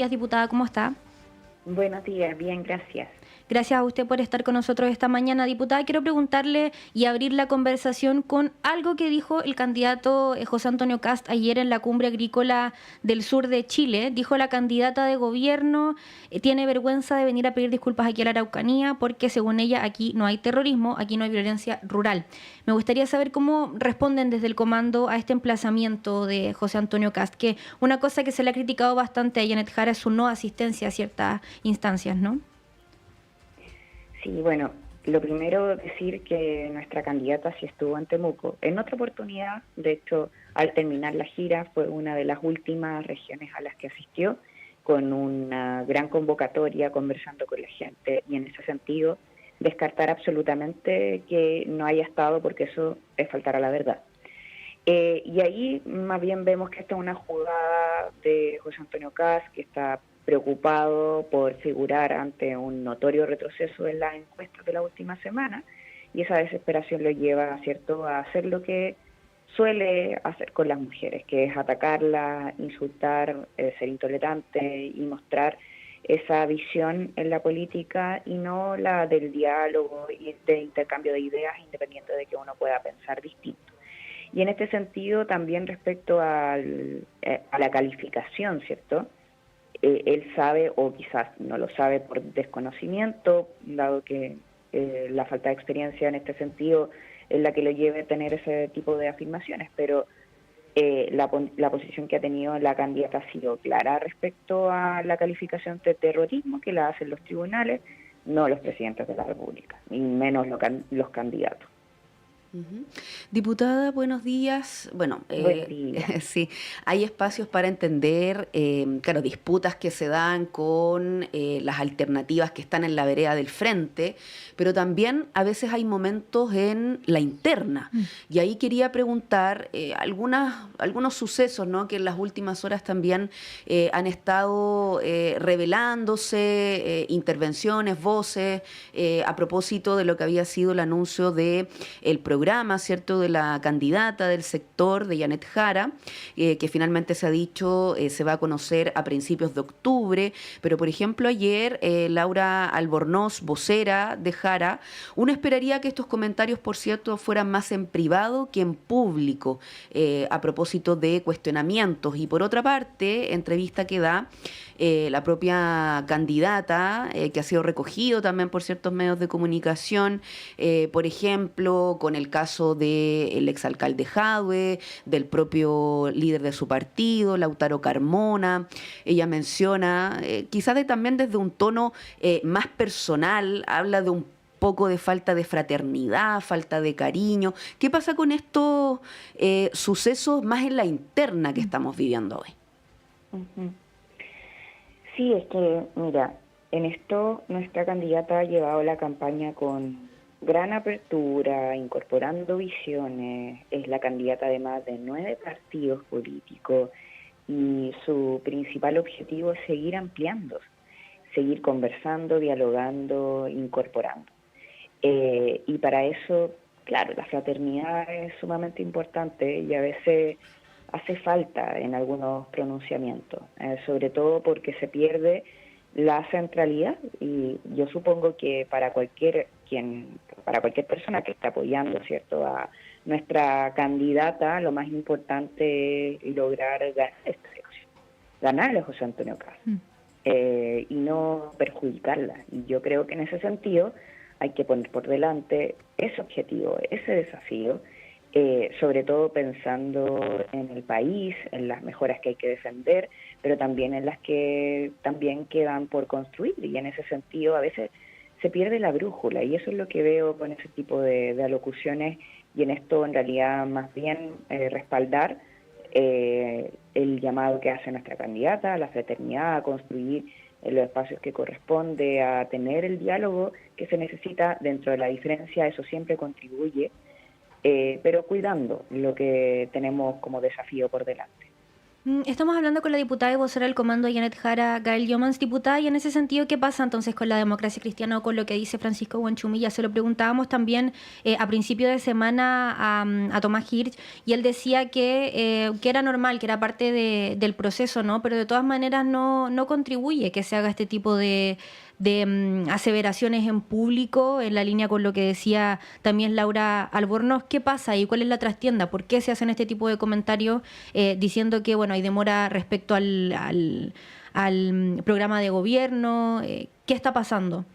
Días, diputada, ¿cómo está? Buenos días, bien, gracias. Gracias a usted por estar con nosotros esta mañana, diputada. Quiero preguntarle y abrir la conversación con algo que dijo el candidato José Antonio Kast ayer en la Cumbre Agrícola del Sur de Chile. Dijo la candidata de gobierno tiene vergüenza de venir a pedir disculpas aquí a la Araucanía porque según ella aquí no hay terrorismo, aquí no hay violencia rural. Me gustaría saber cómo responden desde el comando a este emplazamiento de José Antonio Kast, que una cosa que se le ha criticado bastante a Janet Jara es su no asistencia a ciertas instancias, ¿no? Sí, bueno, lo primero decir que nuestra candidata sí estuvo en Temuco. En otra oportunidad, de hecho, al terminar la gira, fue una de las últimas regiones a las que asistió, con una gran convocatoria, conversando con la gente, y en ese sentido, descartar absolutamente que no haya estado, porque eso es faltar a la verdad. Y ahí más bien vemos que esta es una jugada de José Antonio Kast, que está preocupado por figurar ante un notorio retroceso en las encuestas de la última semana, y esa desesperación lo lleva, ¿cierto?, a hacer lo que suele hacer con las mujeres, que es atacarlas, insultar, ser intolerante y mostrar esa visión en la política y no la del diálogo y de intercambio de ideas, independiente de que uno pueda pensar distinto. Y en este sentido, también respecto a la calificación, ¿cierto? Él sabe, o quizás no lo sabe por desconocimiento, dado que la falta de experiencia en este sentido es la que lo lleve a tener ese tipo de afirmaciones, pero la posición que ha tenido la candidata ha sido clara respecto a la calificación de terrorismo que la hacen los tribunales, no los presidentes de la República, ni menos los candidatos. Ujú. Diputada, buenos días. Bueno, Buen día. sí, hay espacios para entender, claro, disputas que se dan con las alternativas que están en la vereda del frente, pero también a veces hay momentos en la interna. Y ahí quería preguntar algunos sucesos, ¿no?, que en las últimas horas también han estado revelándose, intervenciones, voces, a propósito de lo que había sido el anuncio de el programa, ¿cierto?, de la candidata del sector, de Janet Jara, que finalmente se ha dicho se va a conocer a principios de octubre, pero por ejemplo ayer Laura Albornoz, vocera de Jara, uno esperaría que estos comentarios, por cierto, fueran más en privado que en público, a propósito de cuestionamientos. Y por otra parte, entrevista que da la propia candidata, que ha sido recogido también por ciertos medios de comunicación, por ejemplo, con el caso del exalcalde Jadwe, del propio líder de su partido, Lautaro Carmona. Ella menciona, quizás también desde un tono más personal, habla de un poco de falta de fraternidad, falta de cariño. ¿Qué pasa con estos sucesos más en la interna que estamos viviendo hoy? Ujú. Sí, es que, mira, en esto nuestra candidata ha llevado la campaña con gran apertura, incorporando visiones, es la candidata de más de 9 partidos políticos y su principal objetivo es seguir ampliando, seguir conversando, dialogando, incorporando. Y para eso, claro, la fraternidad es sumamente importante y a veces hace falta en algunos pronunciamientos, sobre todo porque se pierde la centralidad y yo supongo que para cualquier persona que esté apoyando, ¿cierto?, a nuestra candidata, lo más importante es lograr ganar esta elección, ganarle a José Antonio Cast, y no perjudicarla. Y yo creo que en ese sentido hay que poner por delante ese objetivo, ese desafío, sobre todo pensando en el país, en las mejoras que hay que defender, pero también en las que también quedan por construir. Y en ese sentido a veces se pierde la brújula y eso es lo que veo con ese tipo de alocuciones y en esto en realidad más bien respaldar el llamado que hace nuestra candidata a la fraternidad, a construir en los espacios que corresponde, a tener el diálogo que se necesita dentro de la diferencia, eso siempre contribuye, pero cuidando lo que tenemos como desafío por delante. Estamos hablando con la diputada y vocera del Comando Janet Jara, Gael Jomans. Diputada, y en ese sentido, ¿qué pasa entonces con la democracia cristiana o con lo que dice Francisco Guanchumilla? Se lo preguntábamos también a principio de semana a Tomás Hirsch, y él decía que era normal, que era parte del proceso, ¿no? Pero de todas maneras no contribuye que se haga este tipo de aseveraciones en público, en la línea con lo que decía también Laura Albornoz. ¿Qué pasa y cuál es la trastienda? ¿Por qué se hacen este tipo de comentarios diciendo que bueno, hay demora respecto al programa de gobierno? ¿Qué está pasando?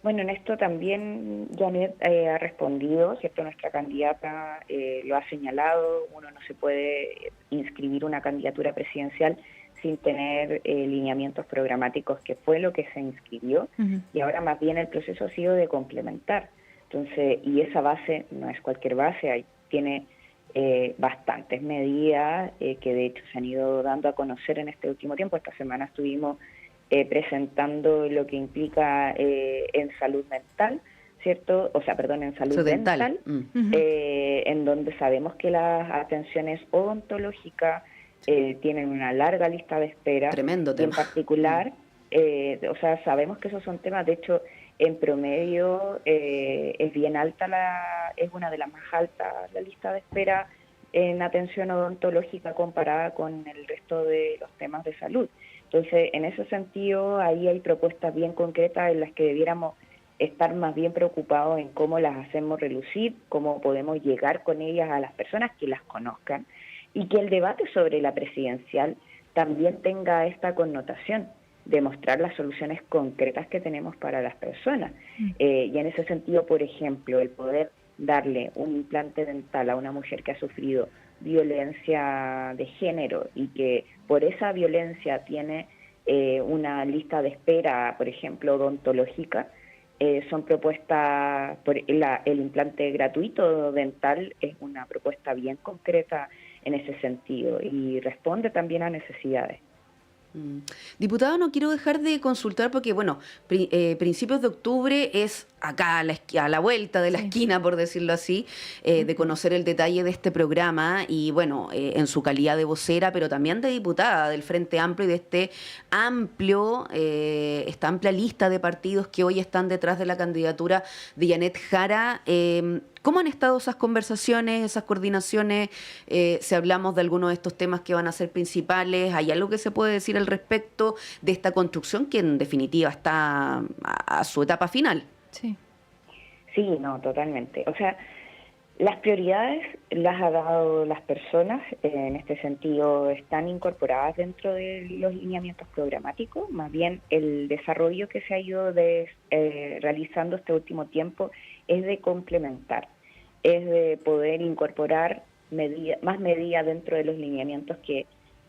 Bueno, en esto también Janet ha respondido, ¿cierto? Nuestra candidata lo ha señalado, uno no se puede inscribir una candidatura presidencial sin tener lineamientos programáticos, que fue lo que se inscribió, y ahora más bien el proceso ha sido de complementar. Entonces, y esa base no es cualquier base, tiene bastantes medidas que de hecho se han ido dando a conocer en este último tiempo. Esta semana estuvimos presentando lo que implica en salud mental, ¿cierto? O sea, perdón, en salud dental, en donde sabemos que las atenciones odontológicas tienen una larga lista de espera. Tremendo tema. Y en particular, o sea, sabemos que esos son temas, de hecho, en promedio es bien alta, es una de las más altas la lista de espera en atención odontológica comparada con el resto de los temas de salud. Entonces, en ese sentido, ahí hay propuestas bien concretas en las que debiéramos estar más bien preocupados en cómo las hacemos relucir, cómo podemos llegar con ellas a las personas que las conozcan, y que el debate sobre la presidencial también tenga esta connotación de mostrar las soluciones concretas que tenemos para las personas. Y en ese sentido, por ejemplo, el poder darle un implante dental a una mujer que ha sufrido violencia de género y que por esa violencia tiene una lista de espera, por ejemplo, odontológica, son propuestas, el implante gratuito dental es una propuesta bien concreta en ese sentido y responde también a necesidades. Diputado, no quiero dejar de consultar porque, bueno, principios de octubre es acá a la vuelta de la esquina, por decirlo así, de conocer el detalle de este programa y, bueno, en su calidad de vocera, pero también de diputada del Frente Amplio y de esta amplia lista de partidos que hoy están detrás de la candidatura de Janet Jara. ¿Cómo han estado esas conversaciones, esas coordinaciones? Si hablamos de algunos de estos temas que van a ser principales, ¿hay algo que se puede decir al respecto de esta construcción que en definitiva está a su etapa final? Sí, no, totalmente. O sea, las prioridades las ha dado las personas, en este sentido están incorporadas dentro de los lineamientos programáticos, más bien el desarrollo que se ha ido realizando este último tiempo es de complementar, es de poder incorporar más medidas dentro de los lineamientos que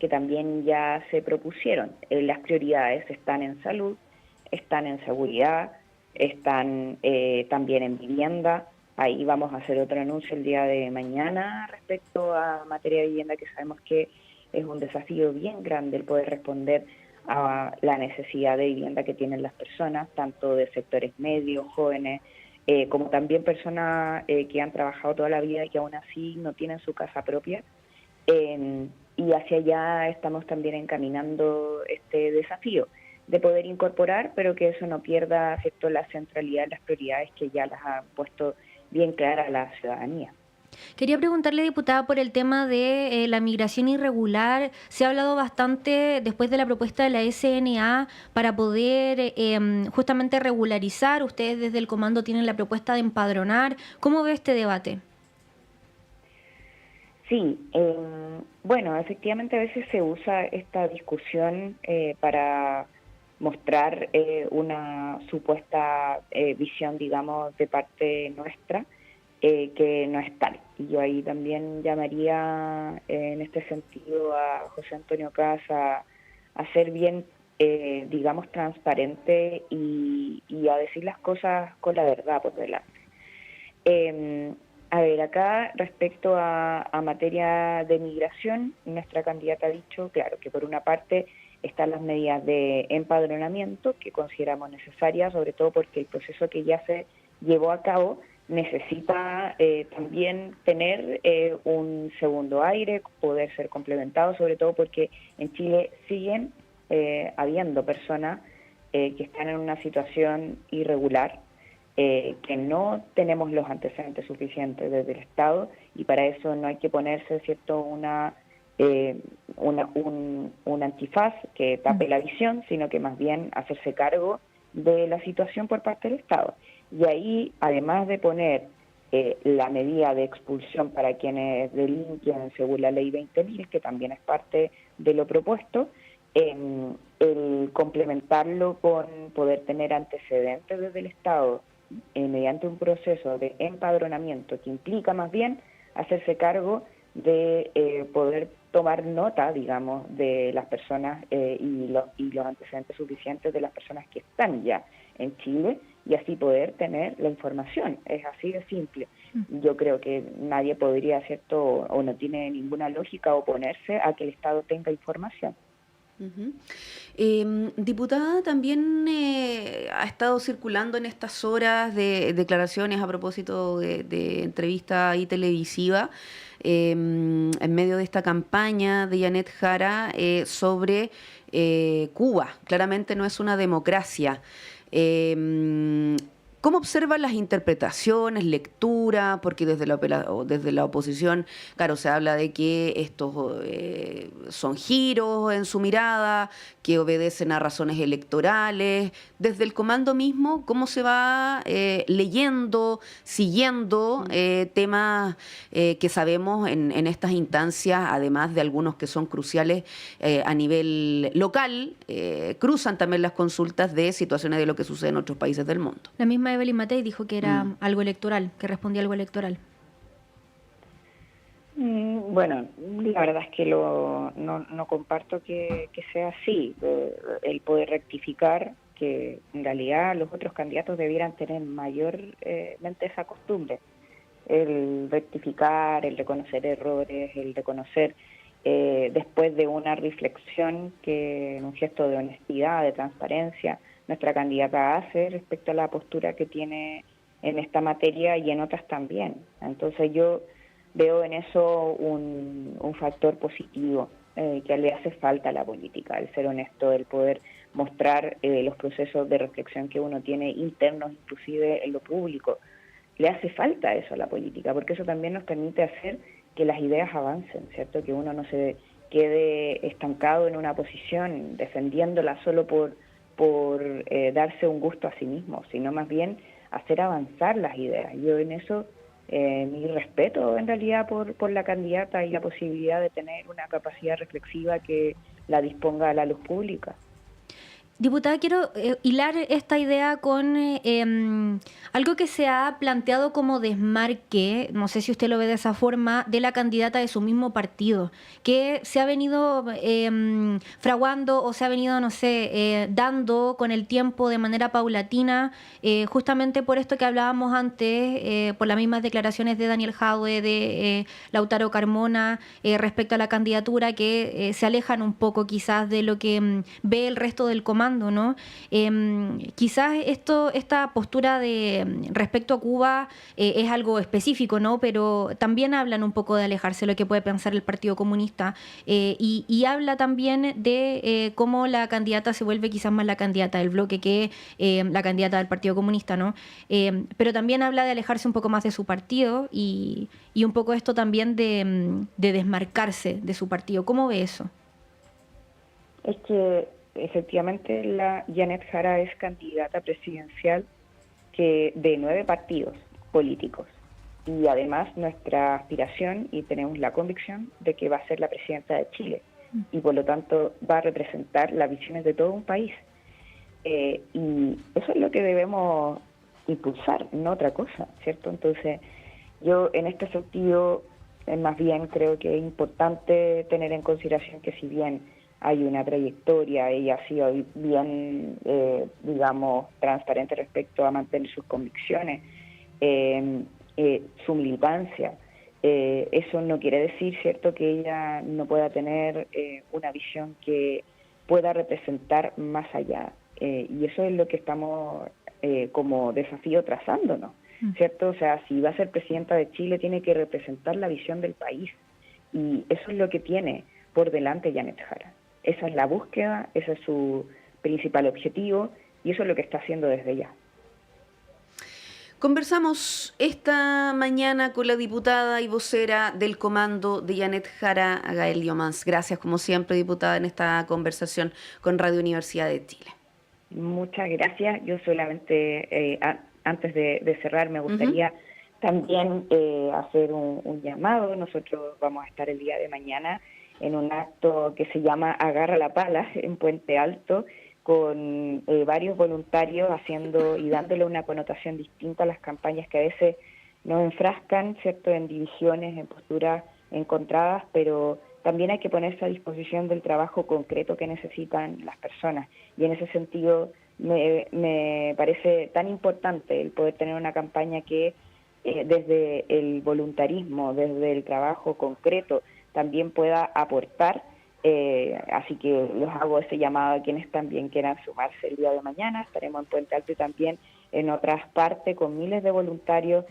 también ya se propusieron. Las prioridades están en salud, están en seguridad, están también en vivienda. Ahí vamos a hacer otro anuncio el día de mañana respecto a materia de vivienda, que sabemos que es un desafío bien grande el poder responder a la necesidad de vivienda que tienen las personas, tanto de sectores medios, jóvenes, como también personas que han trabajado toda la vida y que aún así no tienen su casa propia. Y hacia allá estamos también encaminando este desafío de poder incorporar, pero que eso no pierda, ¿cierto?, la centralidad de las prioridades que ya las ha puesto bien clara a la ciudadanía. Quería preguntarle, diputada, por el tema de la migración irregular. Se ha hablado bastante después de la propuesta de la SNA para poder justamente regularizar. Ustedes desde el comando tienen la propuesta de empadronar. ¿Cómo ve este debate? Sí, bueno, efectivamente a veces se usa esta discusión para mostrar una supuesta visión, digamos, de parte nuestra, que no es tal. Y yo ahí también llamaría en este sentido a José Antonio Casa a ser bien, digamos, transparente y a decir las cosas con la verdad por delante. A ver, acá respecto a materia de migración, nuestra candidata ha dicho, claro, que por una parte están las medidas de empadronamiento que consideramos necesarias, sobre todo porque el proceso que ya se llevó a cabo necesita también tener un segundo aire, poder ser complementado, sobre todo porque en Chile siguen habiendo personas que están en una situación irregular, que no tenemos los antecedentes suficientes desde el Estado, y para eso no hay que ponerse, ¿cierto?, un antifaz que tape la visión, sino que más bien hacerse cargo de la situación por parte del Estado. Y ahí, además de poner la medida de expulsión para quienes delinquen según la ley 20.000, que también es parte de lo propuesto, el complementarlo con poder tener antecedentes desde el Estado mediante un proceso de empadronamiento que implica más bien hacerse cargo de poder tomar nota, digamos, de las personas y los antecedentes suficientes de las personas que están ya en Chile, y así poder tener la información. Es así de simple. Yo creo que nadie podría, ¿cierto?, o no tiene ninguna lógica oponerse a que el Estado tenga información. Uh-huh. Diputada, también ha estado circulando en estas horas de declaraciones a propósito de entrevista ahí televisiva en medio de esta campaña de Janet Jara sobre Cuba. Claramente no es una democracia. ¿Cómo observan las interpretaciones, lectura? Porque desde la oposición, claro, se habla de que estos son giros en su mirada, que obedecen a razones electorales. Desde el comando mismo, ¿cómo se va leyendo, siguiendo temas que sabemos en estas instancias, además de algunos que son cruciales a nivel local, cruzan también las consultas de situaciones de lo que sucede en otros países del mundo? La misma Evelyn Matei dijo que era algo electoral, que respondía a algo electoral. Bueno, la verdad es que no comparto que sea así. El poder rectificar, que en realidad los otros candidatos debieran tener mayormente esa costumbre. El rectificar, el reconocer errores, el reconocer después de una reflexión, que en un gesto de honestidad, de transparencia, nuestra candidata hace respecto a la postura que tiene en esta materia y en otras también. Entonces yo veo en eso un factor positivo que le hace falta a la política, el ser honesto, el poder mostrar los procesos de reflexión que uno tiene internos, inclusive en lo público. Le hace falta eso a la política, porque eso también nos permite hacer que las ideas avancen, ¿cierto? Que uno no se quede estancado en una posición defendiéndola solo por darse un gusto a sí mismo, sino más bien hacer avanzar las ideas. Yo en eso, mi respeto en realidad por la candidata y la posibilidad de tener una capacidad reflexiva que la disponga a la luz pública. Diputada, quiero hilar esta idea con algo que se ha planteado como desmarque, no sé si usted lo ve de esa forma, de la candidata de su mismo partido, que se ha venido fraguando o se ha venido, no sé, dando con el tiempo de manera paulatina, justamente por esto que hablábamos antes, por las mismas declaraciones de Daniel Jadwe, de Lautaro Carmona, respecto a la candidatura, que se alejan un poco quizás de lo que ve el resto del comando, ¿no? Quizás esta postura de respecto a Cuba es algo específico, ¿no? Pero también hablan un poco de alejarse de lo que puede pensar el Partido Comunista y habla también de cómo la candidata se vuelve quizás más la candidata del bloque que la candidata del Partido Comunista, ¿no? Pero también habla de alejarse un poco más de su partido y un poco esto también de desmarcarse de su partido. ¿Cómo ve eso? Es que efectivamente la Janet Jara es candidata presidencial de 9 partidos políticos, y además nuestra aspiración, y tenemos la convicción de que va a ser la presidenta de Chile y por lo tanto va a representar las visiones de todo un país, y eso es lo que debemos impulsar, no otra cosa, ¿cierto? Entonces yo en este sentido más bien creo que es importante tener en consideración que si bien hay una trayectoria, ella ha sido bien, digamos, transparente respecto a mantener sus convicciones, su militancia. Eso no quiere decir, ¿cierto?, que ella no pueda tener una visión que pueda representar más allá. Y eso es lo que estamos como desafío trazándonos. ¿cierto? O sea, si va a ser presidenta de Chile, tiene que representar la visión del país. Y eso es lo que tiene por delante Janet Jara. Esa es la búsqueda, ese es su principal objetivo, y eso es lo que está haciendo desde ya. Conversamos esta mañana con la diputada y vocera del comando de Janet Jara, Gael Llomans. Gracias, como siempre, diputada, en esta conversación con Radio Universidad de Chile. Muchas gracias. Yo solamente, antes de cerrar, me gustaría también hacer un llamado. Nosotros vamos a estar el día de mañana en un acto que se llama Agarra la Pala en Puente Alto, con varios voluntarios haciendo y dándole una connotación distinta a las campañas que a veces nos enfrascan, ¿cierto?, en divisiones, en posturas encontradas, pero también hay que ponerse a disposición del trabajo concreto que necesitan las personas. Y en ese sentido me parece tan importante el poder tener una campaña que desde el voluntarismo, desde el trabajo concreto, también pueda aportar. Así que les hago ese llamado a quienes también quieran sumarse el día de mañana. Estaremos en Puente Alto y también en otras partes con miles de voluntarios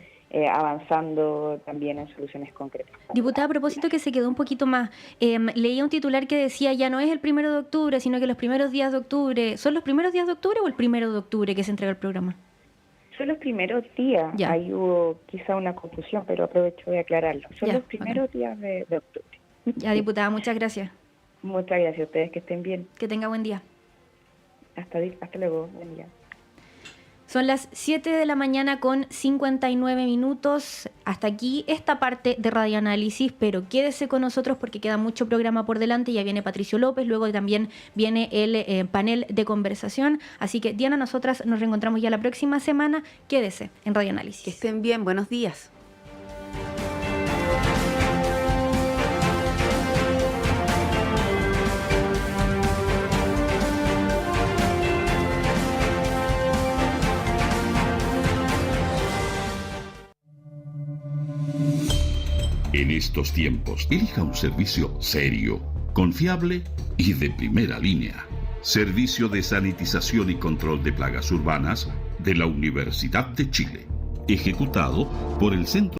avanzando también en soluciones concretas. Diputada, a propósito que se quedó un poquito más, leía un titular que decía ya no es el 1 de octubre, sino que los primeros días de octubre. ¿Son los primeros días de octubre o el 1 de octubre que se entrega el programa? Son los primeros días. Ya. Ahí hubo quizá una confusión, pero aprovecho de aclararlo. Son Ya, los primeros días de octubre. Ya, diputada, muchas gracias. Muchas gracias a ustedes, que estén bien. Que tenga buen día. Hasta luego, buen día. Son las 7 de la mañana con 59 minutos. Hasta aquí esta parte de Radioanálisis, pero quédese con nosotros porque queda mucho programa por delante. Ya viene Patricio López, luego también viene el panel de conversación. Así que, Diana, nosotras nos reencontramos ya la próxima semana. Quédese en Radioanálisis. Que estén bien, buenos días. En estos tiempos, elija un servicio serio, confiable y de primera línea. Servicio de Sanitización y Control de Plagas Urbanas de la Universidad de Chile. Ejecutado por el Centro